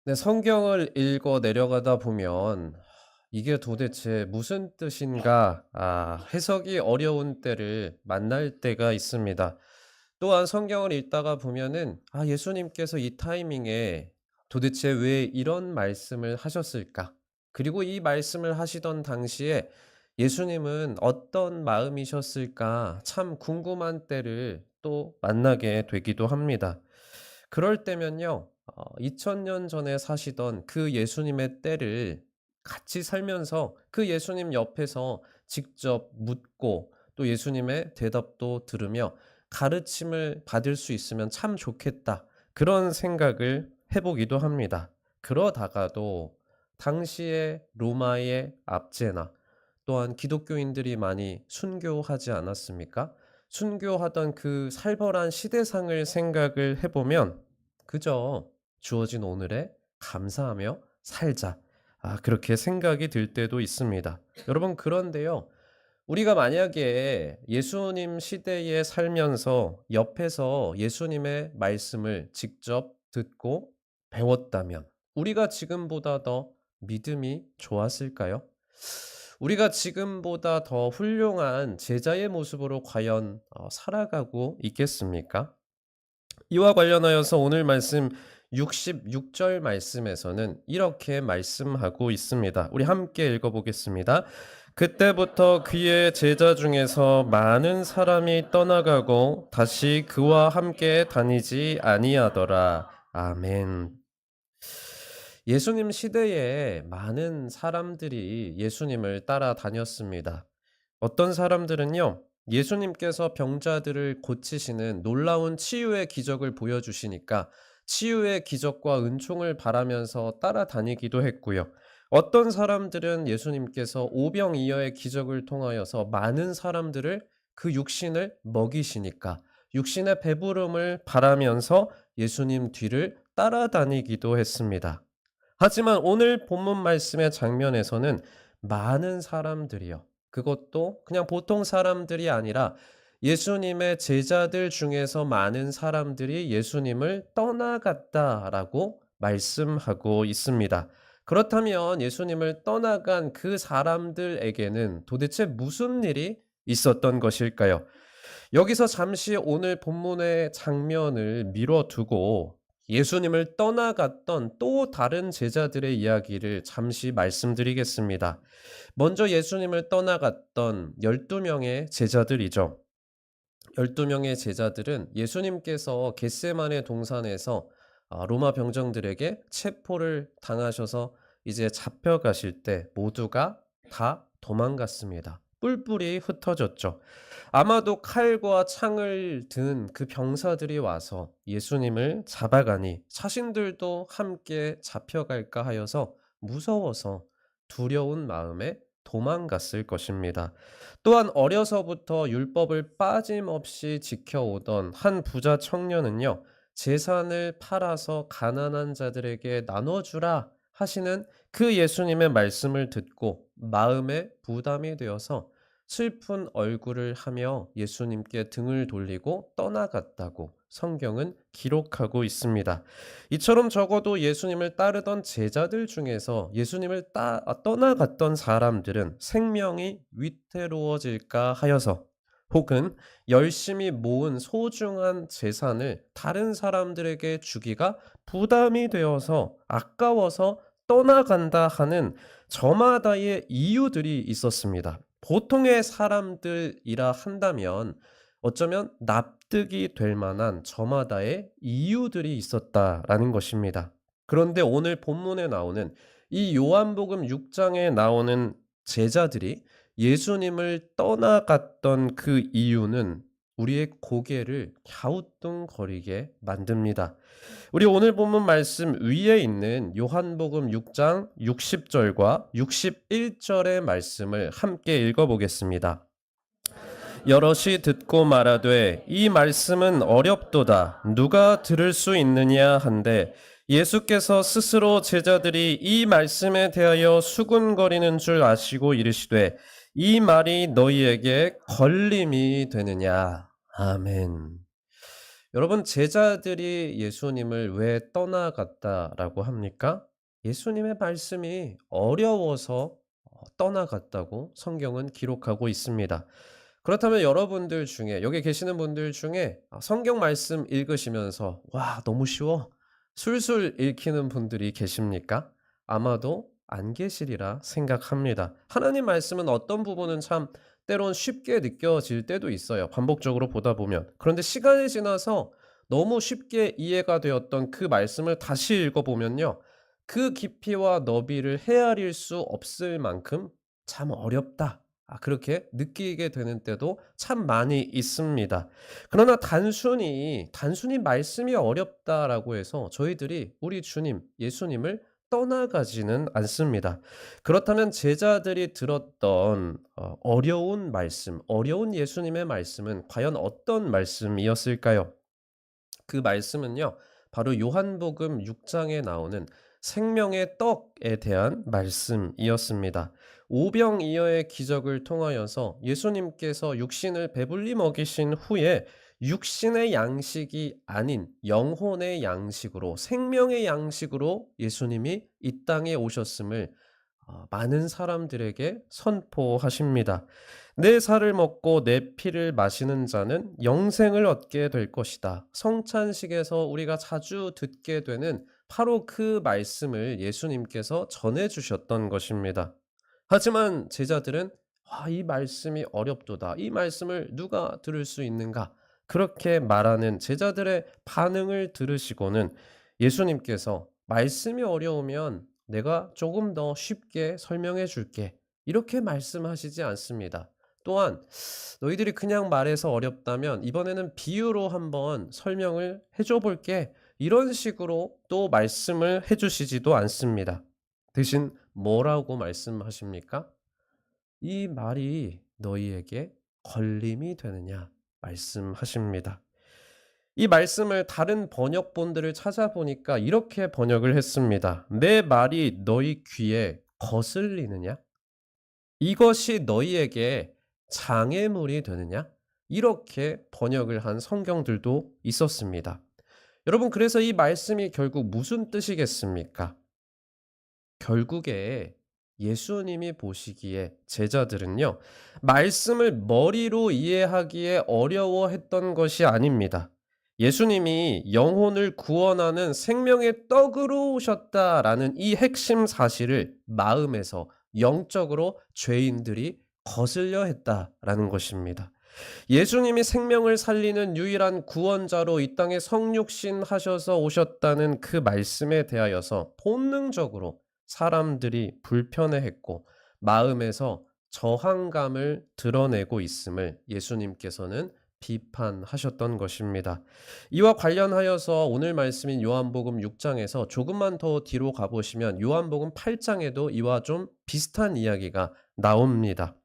네, 성경을 읽어 내려가다 보면 이게 도대체 무슨 뜻인가 해석이 어려운 때를 만날 때가 있습니다. 또한 성경을 읽다가 보면은 예수님께서 이 타이밍에 도대체 왜 이런 말씀을 하셨을까? 그리고 이 말씀을 하시던 당시에 예수님은 어떤 마음이셨을까? 참 궁금한 때를 또 만나게 되기도 합니다. 그럴 때면요. 2000년 전에 사시던 그 예수님의 때를 같이 살면서 그 예수님 옆에서 직접 묻고 또 예수님의 대답도 들으며 가르침을 받을 수 있으면 참 좋겠다. 그런 생각을 해 보기도 합니다. 그러다가도 당시에 로마의 압제나 또한 기독교인들이 많이 순교하지 않았습니까? 순교하던 그 살벌한 시대상을 생각을 해 보면 그저 주어진 오늘에 감사하며 살자. 그렇게 생각이 들 때도 있습니다. 여러분, 그런데요. 우리가 만약에 예수님 시대에 살면서 옆에서 예수님의 말씀을 직접 듣고 배웠다면 우리가 지금보다 더 믿음이 좋았을까요? 우리가 지금보다 더 훌륭한 제자의 모습으로 과연 살아가고 있겠습니까? 이와 관련하여서 오늘 말씀 66절 말씀에서는 이렇게 말씀하고 있습니다. 우리 함께 읽어보겠습니다. 그때부터 그의 제자 중에서 많은 사람이 떠나가고 다시 그와 함께 다니지 아니하더라. 아멘. 예수님 시대에 많은 사람들이 예수님을 따라다녔습니다. 어떤 사람들은요, 예수님께서 병자들을 고치시는 놀라운 치유의 기적을 보여주시니까 치유의 기적과 은총을 바라면서 따라다니기도 했고요. 어떤 사람들은 예수님께서 오병이어의 기적을 통하여서 많은 사람들을 그 육신을 먹이시니까 육신의 배부름을 바라면서 예수님 뒤를 따라다니기도 했습니다. 하지만 오늘 본문 말씀의 장면에서는 많은 사람들이요. 그것도 그냥 보통 사람들이 아니라 예수님의 제자들 중에서 많은 사람들이 예수님을 떠나갔다라고 말씀하고 있습니다. 그렇다면 예수님을 떠나간 그 사람들에게는 도대체 무슨 일이 있었던 것일까요? 여기서 잠시 오늘 본문의 장면을 미뤄두고 예수님을 떠나갔던 또 다른 제자들의 이야기를 잠시 말씀드리겠습니다. 먼저 예수님을 떠나갔던 12명의 제자들이죠. 12명의 제자들은 예수님께서 겟세마네 동산에서 로마 병정들에게 체포를 당하셔서 이제 잡혀가실 때 모두가 다 도망갔습니다. 뿔뿔이 흩어졌죠. 아마도 칼과 창을 든 그 병사들이 와서 예수님을 잡아가니 자신들도 함께 잡혀갈까 하여서 무서워서 두려운 마음에 도망갔을 것입니다. 또한 어려서부터 율법을 빠짐없이 지켜오던 한 부자 청년은요, 재산을 팔아서 가난한 자들에게 나눠주라 하시는 그 예수님의 말씀을 듣고 마음에 부담이 되어서 슬픈 얼굴을 하며 예수님께 등을 돌리고 떠나갔다고 성경은 기록하고 있습니다. 이처럼 적어도 예수님을 따르던 제자들 중에서 예수님을 떠나갔던 사람들은 생명이 위태로워질까 하여서 혹은 열심히 모은 소중한 재산을 다른 사람들에게 주기가 부담이 되어서 아까워서 떠나간다 하는 저마다의 이유들이 있었습니다. 보통의 사람들이라 한다면 어쩌면 납득이 될 만한 저마다의 이유들이 있었다라는 것입니다. 그런데 오늘 본문에 나오는 이 요한복음 6장에 나오는 제자들이 예수님을 떠나갔던 그 이유는 우리의 고개를 갸우뚱거리게 만듭니다. 우리 오늘 본문 말씀 위에 있는 요한복음 6장 60절과 61절의 말씀을 함께 읽어보겠습니다. 여럿이 듣고 말하되 이 말씀은 어렵도다 누가 들을 수 있느냐 한데 예수께서 스스로 제자들이 이 말씀에 대하여 수군거리는 줄 아시고 이르시되 이 말이 너희에게 걸림이 되느냐. 아멘. 여러분, 제자들이 예수님을 왜 떠나갔다라고 합니까? 예수님의 말씀이 어려워서 떠나갔다고 성경은 기록하고 있습니다. 그렇다면 여러분들 중에, 여기 계시는 분들 중에 성경 말씀 읽으시면서 와, 너무 쉬워, 술술 읽히는 분들이 계십니까? 아마도 안 계시리라 생각합니다. 하나님 말씀은 어떤 부분은 참 때론 쉽게 느껴질 때도 있어요, 반복적으로 보다 보면. 그런데 시간이 지나서 너무 쉽게 이해가 되었던 그 말씀을 다시 읽어보면요, 그 깊이와 너비를 헤아릴 수 없을 만큼 참 어렵다, 그렇게 느끼게 되는 때도 참 많이 있습니다. 그러나 단순히 말씀이 어렵다라고 해서 저희들이 우리 주님 예수님을 떠나가지는 않습니다. 그렇다면 제자들이 들었던 어려운 말씀, 어려운 예수님의 말씀은 과연 어떤 말씀이었을까요? 그 말씀은요, 바로 요한복음 6 장에 나오는 생명의 떡에 대한 말씀이었습니다. 오병이어의 기적을 통하여서 예수님께서 육신을 배불리 먹이신 후에 육신의 양식이 아닌 영혼의 양식으로, 생명의 양식으로 예수님이 이 땅에 오셨음을 많은 사람들에게 선포하십니다. "내 살을 먹고 내 피를 마시는 자는 영생을 얻게 될 것이다." 성찬식에서 우리가 자주 듣게 되는 바로 그 말씀을 예수님께서 전해 주셨던 것입니다. 하지만 제자들은 이 말씀이 어렵도다. 이 말씀을 누가 들을 수 있는가?" 그렇게 말하는 제자들의 반응을 들으시고는 예수님께서 "말씀이 어려우면 내가 조금 더 쉽게 설명해 줄게." 이렇게 말씀하시지 않습니다. 또한 "너희들이 그냥 말해서 어렵다면 이번에는 비유로 한번 설명을 해줘 볼게." 이런 식으로 또 말씀을 해 주시지도 않습니다. 대신 뭐라고 말씀하십니까? "이 말이 너희에게 걸림이 되느냐?" 말씀하십니다. 이 말씀을 다른 번역본들을 찾아보니까 이렇게 번역을 했습니다. "내 말이 너희 귀에 거슬리느냐? 이것이 너희에게 장애물이 되느냐?" 이렇게 번역을 한 성경들도 있었습니다. 여러분, 그래서 이 말씀이 결국 무슨 뜻이겠습니까? 결국에 예수님이 보시기에 제자들은요, 말씀을 머리로 이해하기에 어려워했던 것이 아닙니다. 예수님이 영혼을 구원하는 생명의 떡으로 오셨다라는 이 핵심 사실을 마음에서 영적으로 죄인들이 거슬려 했다라는 것입니다. 예수님이 생명을 살리는 유일한 구원자로 이 땅에 성육신 하셔서 오셨다는 그 말씀에 대하여서 본능적으로 사람들이 불편해했고 마음에서 저항감을 드러내고 있음을 예수님께서는 비판하셨던 것입니다. 이와 관련하여서 오늘 말씀인 요한복음 6 장에서 조금만 더 뒤로 가 보시면 요한복음 8 장에도 이와 좀 비슷한 이야기가 나옵니다.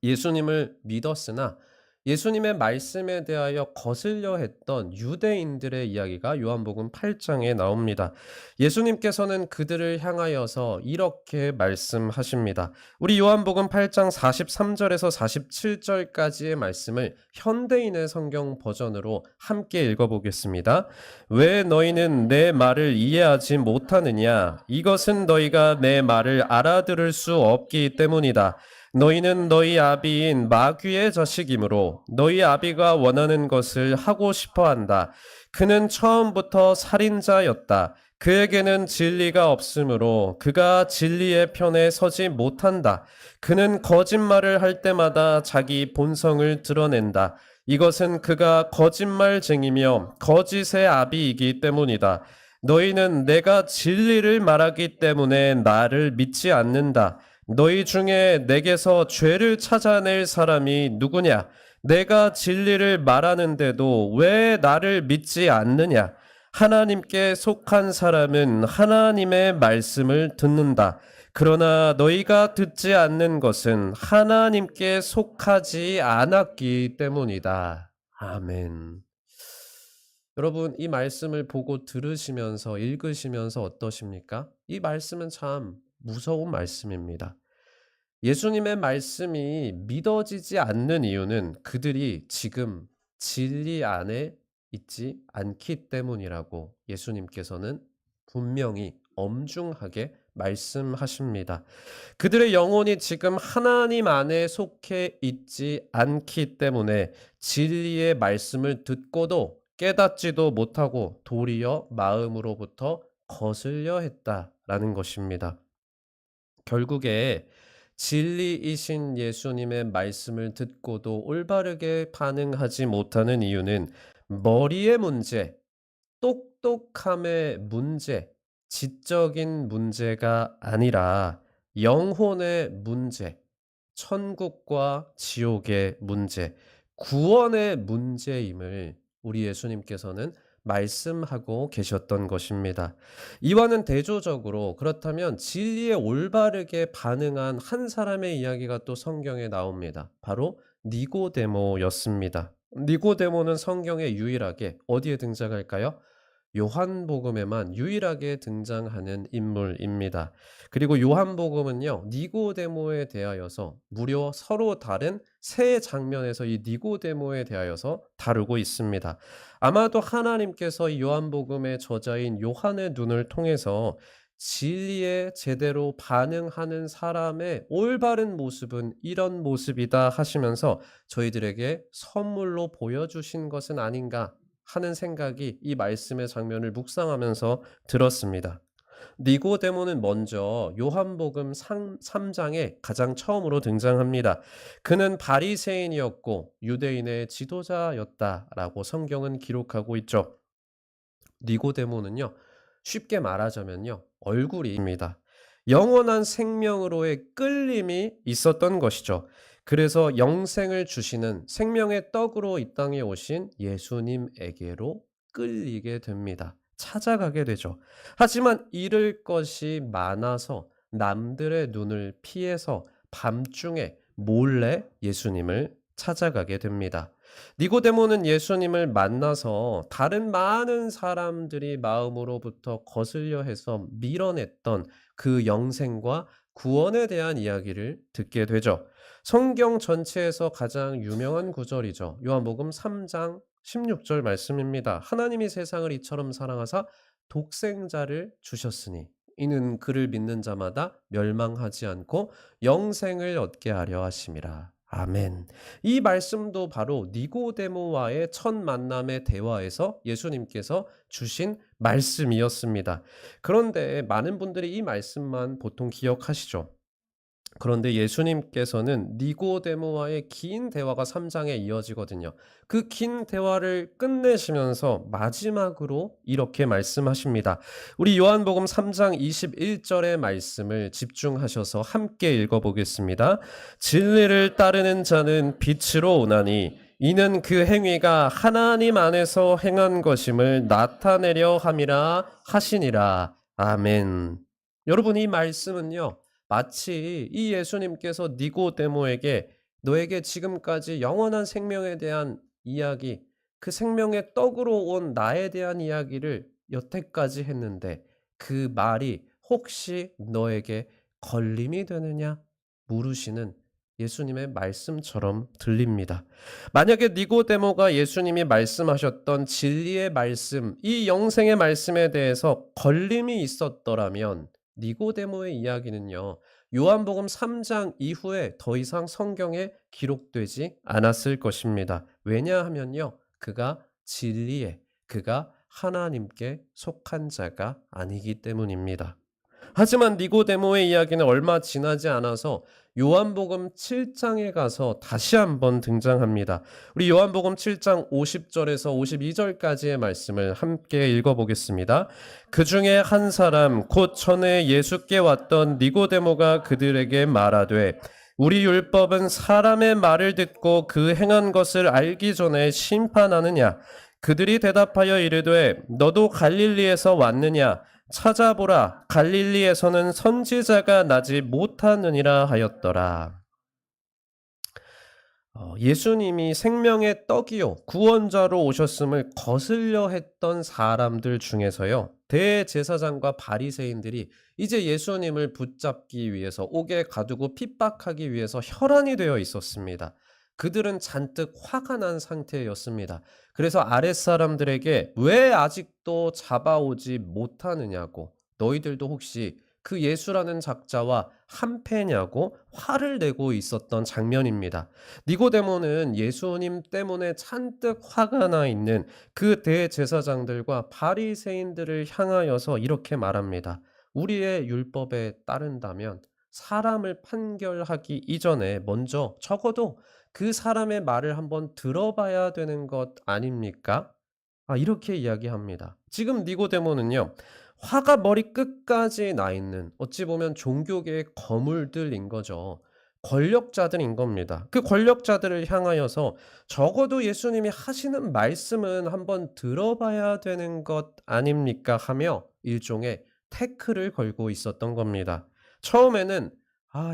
예수님을 믿었으나 예수님의 말씀에 대하여 거슬려 했던 유대인들의 이야기가 요한복음 8 장에 나옵니다. 예수님께서는 그들을 향하여서 이렇게 말씀하십니다. 우리 요한복음 8장 43 절에서 47 절까지의 말씀을 현대인의 성경 버전으로 함께 읽어 보겠습니다. "왜 너희는 내 말을 이해하지 못하느냐? 이것은 너희가 내 말을 알아들을 수 없기 때문이다. 너희는 너희 아비인 마귀의 자식이므로 너희 아비가 원하는 것을 하고 싶어 한다. 그는 처음부터 살인자였다. 그에게는 진리가 없으므로 그가 진리의 편에 서지 못한다. 그는 거짓말을 할 때마다 자기 본성을 드러낸다. 이것은 그가 거짓말쟁이며 거짓의 아비이기 때문이다. 너희는 내가 진리를 말하기 때문에 나를 믿지 않는다. 너희 중에 내게서 죄를 찾아낼 사람이 누구냐? 내가 진리를 말하는데도 왜 나를 믿지 않느냐? 하나님께 속한 사람은 하나님의 말씀을 듣는다. 그러나 너희가 듣지 않는 것은 하나님께 속하지 않았기 때문이다." 아멘. 여러분, 이 말씀을 보고 들으시면서 읽으시면서 어떠십니까? 이 말씀은 참 무서운 말씀입니다. 예수님의 말씀이 믿어지지 않는 이유는 그들이 지금 진리 안에 있지 않기 때문이라고 예수님께서는 분명히 엄중하게 말씀하십니다. 그들의 영혼이 지금 하나님 안에 속해 있지 않기 때문에 진리의 말씀을 듣고도 깨닫지도 못하고 도리어 마음으로부터 거슬려 했다라는 것입니다. 결국에 진리이신 예수님의 말씀을 듣고도 올바르게 반응하지 못하는 이유는 머리의 문제, 똑똑함의 문제, 지적인 문제가 아니라 영혼의 문제, 천국과 지옥의 문제, 구원의 문제임을 우리 예수님께서는 말씀하고 계셨던 것입니다. 이와는 대조적으로 그렇다면 진리에 올바르게 반응한 한 사람의 이야기가 또 성경에 나옵니다. 바로 니고데모였습니다. 니고데모는 성경에 유일하게 어디에 등장할까요? 요한복음에만 유일하게 등장하는 인물입니다. 그리고 요한복음은요, 니고데모에 대하여서 무려 서로 다른 세 장면에서 이 니고데모에 대하여서 다루고 있습니다. 아마도 하나님께서 이 요한복음의 저자인 요한의 눈을 통해서 진리에 제대로 반응하는 사람의 올바른 모습은 이런 모습이다 하시면서 저희들에게 선물로 보여주신 것은 아닌가 하는 생각이 이 말씀의 장면을 묵상하면서 들었습니다. 니고데모는 먼저 요한복음 3장에 가장 처음으로 등장합니다. 그는 바리새인이었고 유대인의 지도자였다라고 성경은 기록하고 있죠. 니고데모는요, 쉽게 말하자면요, 얼굴입니다. 영원한 생명으로의 끌림이 있었던 것이죠. 그래서 영생을 주시는 생명의 떡으로 이 땅에 오신 예수님에게로 끌리게 됩니다. 찾아가게 되죠. 하지만 잃을 것이 많아서 남들의 눈을 피해서 밤중에 몰래 예수님을 찾아가게 됩니다. 니고데모는 예수님을 만나서 다른 많은 사람들이 마음으로부터 거슬려 해서 밀어냈던 그 영생과 구원에 대한 이야기를 듣게 되죠. 성경 전체에서 가장 유명한 구절이죠. 요한복음 3장 16절 말씀입니다. 하나님이 세상을 이처럼 사랑하사 독생자를 주셨으니 이는 그를 믿는 자마다 멸망하지 않고 영생을 얻게 하려 하심이라. 아멘. 이 말씀도 바로 니고데모와의 첫 만남의 대화에서 예수님께서 주신 말씀이었습니다. 그런데 많은 분들이 이 말씀만 보통 기억하시죠. 그런데 예수님께서는 니고데모와의 긴 대화가 3장에 이어지거든요. 그 긴 대화를 끝내시면서 마지막으로 이렇게 말씀하십니다. 우리 요한복음 3장 21절의 말씀을 집중하셔서 함께 읽어보겠습니다. 진리를 따르는 자는 빛으로 오나니 이는 그 행위가 하나님 안에서 행한 것임을 나타내려 함이라 하시니라. 아멘. 여러분, 이 말씀은요, 마치 이 예수님께서 니고데모에게 너에게 지금까지 영원한 생명에 대한 이야기, 그 생명의 떡으로 온 나에 대한 이야기를 여태까지 했는데 그 말이 혹시 너에게 걸림이 되느냐 물으시는 예수님의 말씀처럼 들립니다. 만약에 니고데모가 예수님이 말씀하셨던 진리의 말씀, 이 영생의 말씀에 대해서 걸림이 있었더라면 니고데모의 이야기는요, 요한복음 3장 이후에 더 이상 성경에 기록되지 않았을 것입니다. 왜냐하면요, 그가 하나님께 속한 자가 아니기 때문입니다. 하지만 니고데모의 이야기는 얼마 지나지 않아서 요한복음 7장에 가서 다시 한번 등장합니다. 우리 요한복음 7장 50절에서 52절까지의 말씀을 함께 읽어보겠습니다. 그 중에 한 사람 곧 전에 예수께 왔던 니고데모가 그들에게 말하되 우리 율법은 사람의 말을 듣고 그 행한 것을 알기 전에 심판하느냐? 그들이 대답하여 이르되 너도 갈릴리에서 왔느냐? 찾아보라, 갈릴리에서는 선지자가 나지 못하느니라 하였더라. 예수님이 생명의 떡이요 구원자로 오셨음을 거슬려 했던 사람들 중에서요, 대제사장과 바리새인들이 이제 예수님을 붙잡기 위해서 옥에 가두고 핍박하기 위해서 혈안이 되어 있었습니다. 그들은 잔뜩 화가 난 상태였습니다. 그래서 아랫사람들에게 왜 아직도 잡아오지 못하느냐고, 너희들도 혹시 그 예수라는 작자와 한패냐고 화를 내고 있었던 장면입니다. 니고데모는 예수님 때문에 잔뜩 화가 나 있는 그 대제사장들과 바리새인들을 향하여서 이렇게 말합니다. 우리의 율법에 따른다면 사람을 판결하기 이전에 먼저 적어도 그 사람의 말을 한번 들어봐야 되는 것 아닙니까? 이렇게 이야기합니다. 지금 니고데모는요, 화가 머리끝까지 나 있는 어찌 보면 종교계의 거물들인 거죠. 권력자들인 겁니다. 그 권력자들을 향하여서 적어도 예수님이 하시는 말씀은 한번 들어봐야 되는 것 아닙니까? 하며 일종의 태클을 걸고 있었던 겁니다. 처음에는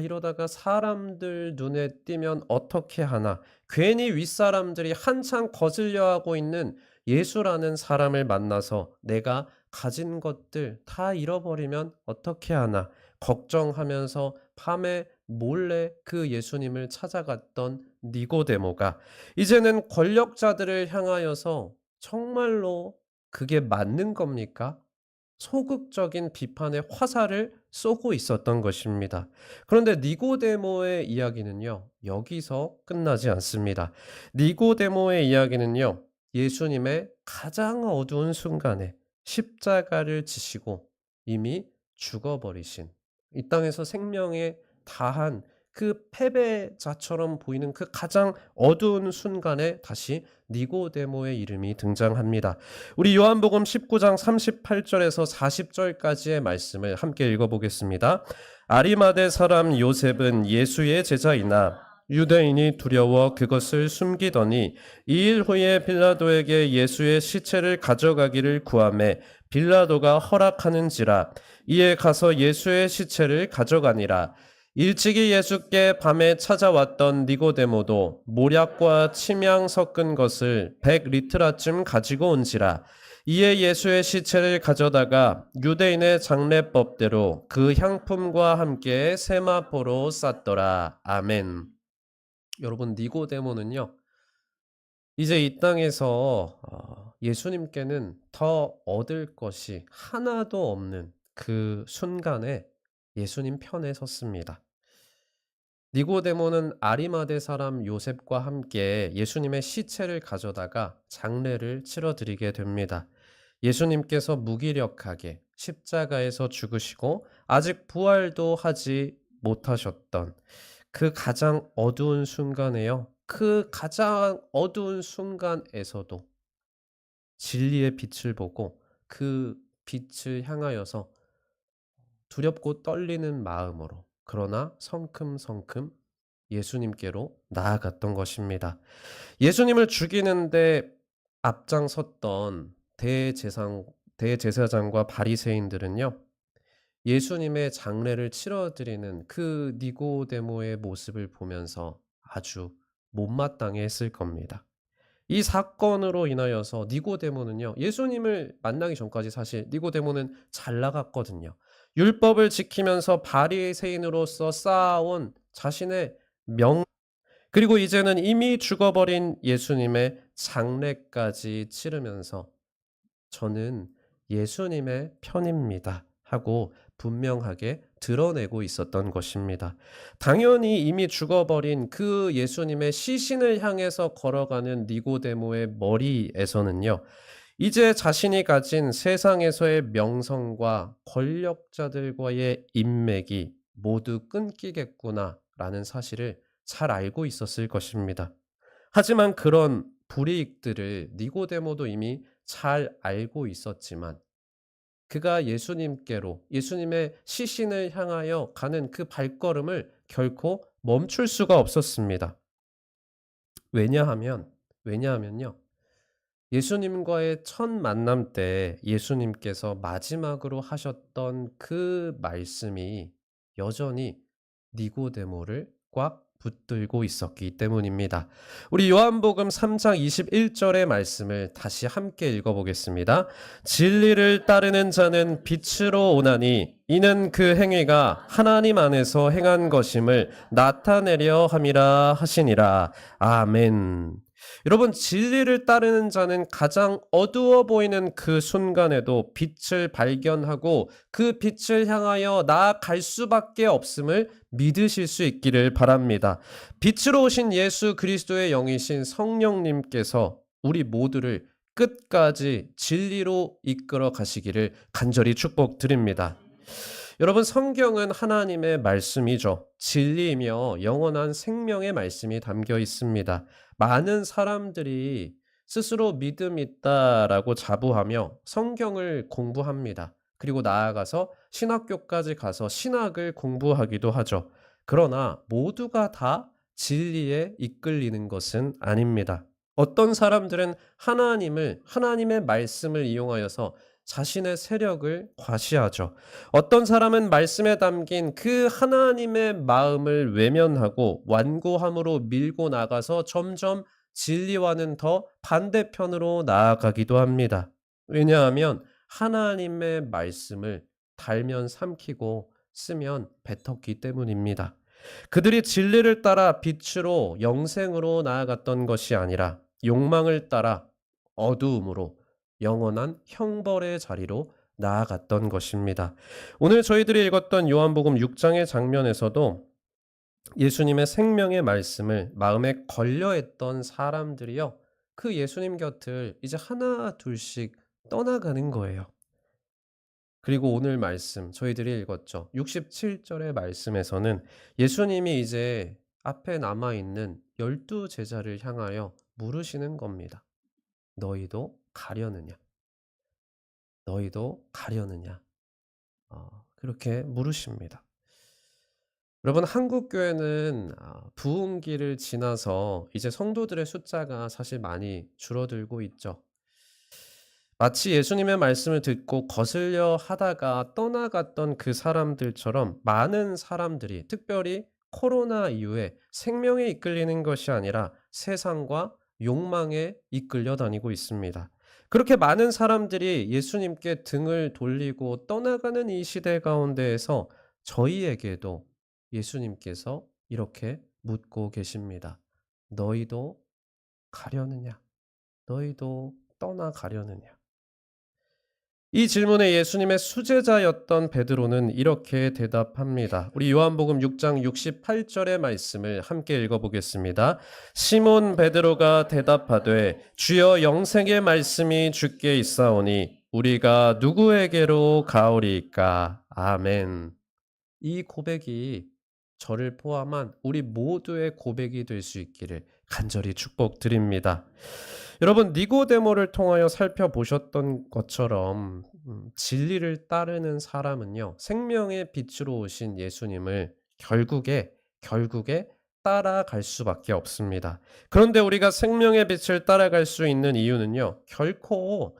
이러다가 사람들 눈에 띄면 어떻게 하나, 괜히 윗사람들이 한창 거슬려 하고 있는 예수라는 사람을 만나서 내가 가진 것들 다 잃어버리면 어떻게 하나 걱정하면서 밤에 몰래 그 예수님을 찾아갔던 니고데모가 이제는 권력자들을 향하여서 정말로 그게 맞는 겁니까? 소극적인 비판의 화살을 쏘고 있었던 것입니다. 그런데 니고데모의 이야기는요, 여기서 끝나지 않습니다. 니고데모의 이야기는요, 예수님의 가장 어두운 순간에 십자가를 지시고 이미 죽어버리신, 이 땅에서 생명에 다한 그 패배자처럼 보이는 그 가장 어두운 순간에 다시 니고데모의 이름이 등장합니다. 우리 요한복음 19장 38절에서 40절까지의 말씀을 함께 읽어보겠습니다. 아리마대 사람 요셉은 예수의 제자이나 유대인이 두려워 그것을 숨기더니 2일 후에 빌라도에게 예수의 시체를 가져가기를 구하매 빌라도가 허락하는지라. 이에 가서 예수의 시체를 가져가니라. 일찍이 예수께 밤에 찾아왔던 니고데모도 모략과 침향 섞은 것을 100리트라쯤 가지고 온지라. 이에 예수의 시체를 가져다가 유대인의 장례법대로 그 향품과 함께 세마포로 쌌더라. 아멘. 여러분, 니고데모는요, 이제 이 땅에서 예수님께는 더 얻을 것이 하나도 없는 그 순간에 예수님 편에 섰습니다. 니고데모는 아리마대 사람 요셉과 함께 예수님의 시체를 가져다가 장례를 치러드리게 됩니다. 예수님께서 무기력하게 십자가에서 죽으시고 아직 부활도 하지 못하셨던 그 가장 어두운 순간에요. 그 가장 어두운 순간에서도 진리의 빛을 보고 그 빛을 향하여서 두렵고 떨리는 마음으로, 그러나 성큼성큼 예수님께로 나아갔던 것입니다. 예수님을 죽이는데 앞장섰던 대제사장과 바리새인들은요, 예수님의 장례를 치러드리는 그 니고데모의 모습을 보면서 아주 못마땅해 했을 겁니다. 이 사건으로 인하여서 니고데모는요, 예수님을 만나기 전까지 사실 니고데모는 잘 나갔거든요. 율법을 지키면서 바리새인으로서 쌓아온 자신의 그리고 이제는 이미 죽어버린 예수님의 장례까지 치르면서 저는 예수님의 편입니다 하고 분명하게 드러내고 있었던 것입니다. 당연히 이미 죽어버린 그 예수님의 시신을 향해서 걸어가는 니고데모의 머리에서는요, 이제 자신이 가진 세상에서의 명성과 권력자들과의 인맥이 모두 끊기겠구나라는 사실을 잘 알고 있었을 것입니다. 하지만 그런 불이익들을 니고데모도 이미 잘 알고 있었지만 그가 예수님께로, 예수님의 시신을 향하여 가는 그 발걸음을 결코 멈출 수가 없었습니다. 왜냐하면요, 예수님과의 첫 만남 때 예수님께서 마지막으로 하셨던 그 말씀이 여전히 니고데모를 꽉 붙들고 있었기 때문입니다. 우리 요한복음 3장 21절의 말씀을 다시 함께 읽어보겠습니다. 진리를 따르는 자는 빛으로 오나니 이는 그 행위가 하나님 안에서 행한 것임을 나타내려 함이라 하시니라. 아멘. 여러분, 진리를 따르는 자는 가장 어두워 보이는 그 순간에도 빛을 발견하고 그 빛을 향하여 나아갈 수밖에 없음을 믿으실 수 있기를 바랍니다. 빛으로 오신 예수 그리스도의 영이신 성령님께서 우리 모두를 끝까지 진리로 이끌어 가시기를 간절히 축복드립니다. 여러분, 성경은 하나님의 말씀이죠. 진리이며 영원한 생명의 말씀이 담겨 있습니다. 많은 사람들이 스스로 믿음 있다라고 자부하며 성경을 공부합니다. 그리고 나아가서 신학교까지 가서 신학을 공부하기도 하죠. 그러나 모두가 다 진리에 이끌리는 것은 아닙니다. 어떤 사람들은 하나님의 말씀을 이용하여서 자신의 세력을 과시하죠. 어떤 사람은 말씀에 담긴 그 하나님의 마음을 외면하고 완고함으로 밀고 나가서 점점 진리와는 더 반대편으로 나아가기도 합니다. 왜냐하면 하나님의 말씀을 달면 삼키고 쓰면 뱉었기 때문입니다. 그들이 진리를 따라 빛으로 영생으로 나아갔던 것이 아니라 욕망을 따라 어두움으로 영원한 형벌의 자리로 나아갔던 것입니다. 오늘 저희들이 읽었던 요한복음 6장의 장면에서도 예수님의 생명의 말씀을 마음에 걸려했던 사람들이요, 그 예수님 곁을 이제 하나 둘씩 떠나가는 거예요. 그리고 오늘 말씀 저희들이 읽었죠. 67절의 말씀에서는 예수님이 이제 앞에 남아 있는 12 제자를 향하여 물으시는 겁니다. 너희도 가려느냐? 너희도 가려느냐? 그렇게 물으십니다. 여러분, 한국 교회는 부흥기를 지나서 이제 성도들의 숫자가 사실 많이 줄어들고 있죠. 마치 예수님의 말씀을 듣고 거슬려 하다가 떠나갔던 그 사람들처럼 많은 사람들이, 특별히 코로나 이후에 생명에 이끌리는 것이 아니라 세상과 욕망에 이끌려 다니고 있습니다. 그렇게 많은 사람들이 예수님께 등을 돌리고 떠나가는 이 시대 가운데에서 저희에게도 예수님께서 이렇게 묻고 계십니다. 너희도 가려느냐? 너희도 떠나가려느냐? 이 질문에 예수님의 수제자였던 베드로는 이렇게 대답합니다. 우리 요한복음 6장 68절의 말씀을 함께 읽어보겠습니다. 시몬 베드로가 대답하되 주여, 영생의 말씀이 주께 있사오니 우리가 누구에게로 가오리이까? 아멘. 이 고백이 저를 포함한 우리 모두의 고백이 될 수 있기를 간절히 축복드립니다. 여러분, 니고데모를 통하여 살펴보셨던 것처럼 진리를 따르는 사람은요, 생명의 빛으로 오신 예수님을 결국에 따라갈 수밖에 없습니다. 그런데 우리가 생명의 빛을 따라갈 수 있는 이유는요, 결코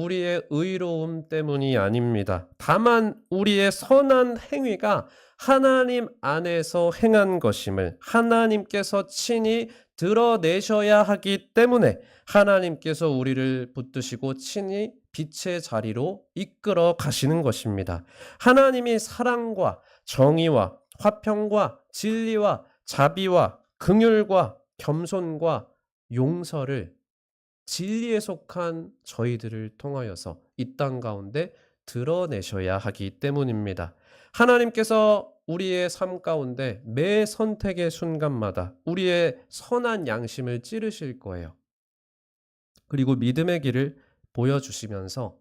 우리의 의로움 때문이 아닙니다. 다만 우리의 선한 행위가 하나님 안에서 행한 것임을 하나님께서 친히 드러내셔야 하기 때문에 하나님께서 우리를 붙드시고 친히 빛의 자리로 이끌어 가시는 것입니다. 하나님이 사랑과 정의와 화평과 진리와 자비와 긍휼과 겸손과 용서를 진리에 속한 저희들을 통하여서 이 땅 가운데 드러내셔야 하기 때문입니다. 하나님께서 우리의 삶 가운데 매 선택의 순간마다 우리의 선한 양심을 찌르실 거예요. 그리고 믿음의 길을 보여주시면서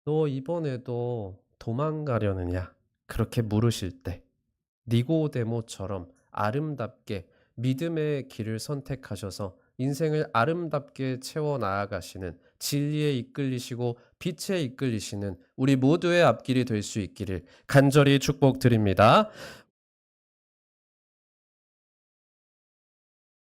너 이번에도 도망가려느냐? 그렇게 물으실 때 니고데모처럼 아름답게 믿음의 길을 선택하셔서 인생을 아름답게 채워 나아가시는, 진리에 이끌리시고 빛에 이끌리시는 우리 모두의 앞길이 될 수 있기를 간절히 축복드립니다.